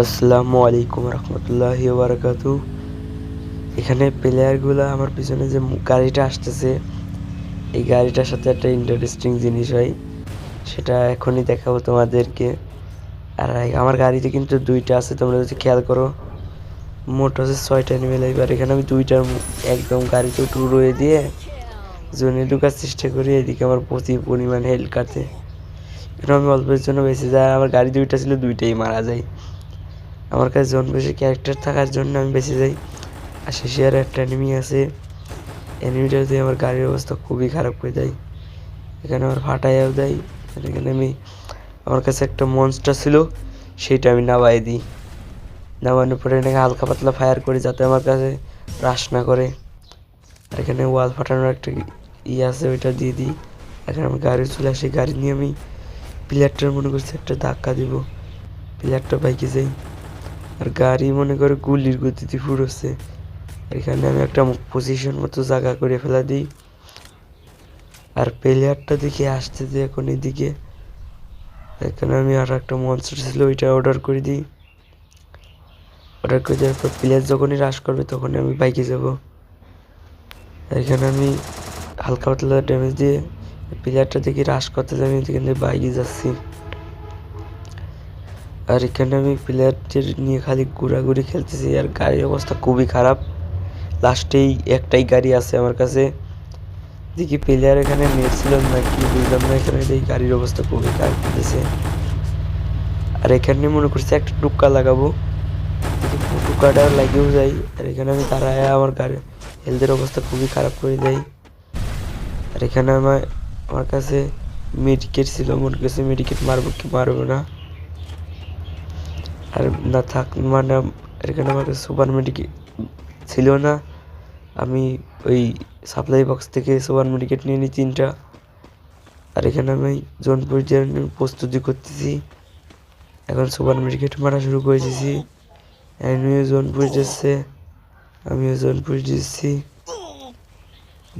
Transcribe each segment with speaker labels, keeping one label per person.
Speaker 1: আসসালামু আলাইকুম রহমতুল্লাহি বারাকাতু। এখানে প্লেয়ারগুলো আমার পিছনে যে গাড়িটা আসতেছে, এই গাড়িটার সাথে একটা ইন্টারেস্টিং জিনিস হয়, সেটা এখনই দেখাবো তোমাদেরকে। আর আমার গাড়িতে কিন্তু দুইটা আছে, তোমরা যদি খেয়াল করো। মোট হচ্ছে 6টা এনিমেল। এবার এখানে আমি দুইটার একদম গাড়িতে টু রয়ে দিয়ে জোনে ঢুকার চেষ্টা করি। এদিকে আমার প্রচুর পরিমাণ হেলথ কাটে। এখন আমি অল্পের জন্য বেঁচে যায়। আমার গাড়ি দুইটা ছিল, দুইটাই মারা যায়। আমার কাছে জোন বেশি ক্যারেক্টার থাকার জন্য আমি বেঁচে যাই। আর শেষে আর একটা এনিমি আছে। এনিমিটা দিয়ে আমার গাড়ির অবস্থা খুবই খারাপ করে দেয়। এখানে আমার ফাটাইয়াও দেয়। এখানে আমার কাছে একটা মনস্টার ছিল, সেইটা আমি নামাই দিই। নামানোর পরে এটাকে হালকা পাতলা ফায়ার করি যাতে আমার কাছে রাশ না করে। আর এখানে ওয়াল ফাটানোর একটা আছে, ওইটা দিয়ে দিই। এখানে আমি গাড়ি চলে আসি, গাড়ি নিয়ে আমি প্লেয়ারটার মনে করছি একটা ধাক্কা দিব, প্লেয়ারটা বাইকে যাই। আর গাড়ি মনে করে গুলির গতিতে ফুরোচ্ছে। এখানে আমি একটা পজিশন মতো জায়গা করে ফেলা দিই। আর প্লেয়ারটা দেখে আসতেছে এখন এদিকে। এখানে আমি আর একটা মনস্টার ছিল, ওইটা অর্ডার করে দিই। অর্ডার করে দেওয়ার পর প্লেয়ার যখনই রাশ করবে তখনই আমি বাইকে যাব। এখানে আমি হালকা পাতলা ড্যামেজ দিয়ে প্লেয়ারটা দেখে রাশ করতে যাই, আমি এখানে বাইকে যাচ্ছি। আর এখানে আমি প্লেয়ারদের নিয়ে খালি ঘোরাঘুরি খেলতেছি। আর গাড়ির অবস্থা খুবই খারাপ। লাস্টেই একটাই গাড়ি আছে আমার কাছে। দেখি প্লেয়ার এখানে নেট ছিল নাকি বুঝলাম না। এখানে এই গাড়ির অবস্থা খুবই খারাপ দিতেছে। আর এখানে মনে করছি একটা টুক্কা লাগাবো, দেখি টুক্কাটা লাগিয়েও যাই। আর এখানে আমি দাঁড়ায় আমার গাড়ি হেলথের অবস্থা খুবই খারাপ করে দেয়। আর এখানে আমার কাছে মেডিকেট ছিল, মনে করছি মেডিকেট মারবো কি মারবো না। আর না থাক মানে এখানে আমার কাছে সুপার মেডিকেট ছিল না। আমি ওই সাপ্লাই বক্স থেকে সুপার মেডিকেট নিয়ে নিই 3টা। আর এখানে আমি জোন পর্যায়ের প্রস্তুতি করতেছি। এখন সুপার মেডিকেট মারা শুরু করে দিয়েছি। এনিমিও জোন পুশ দিচ্ছে, আমিও জোন পুশ দিচ্ছি।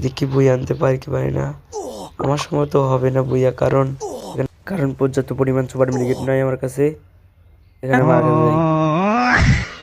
Speaker 1: দেখি বই আনতে পারি কি পারি না। আমার সময় তো হবে না বইয়া, কারণ পর্যাপ্ত পরিমাণ সুপার মেডিকেট নাই আমার কাছে। এখানে মারা যাই।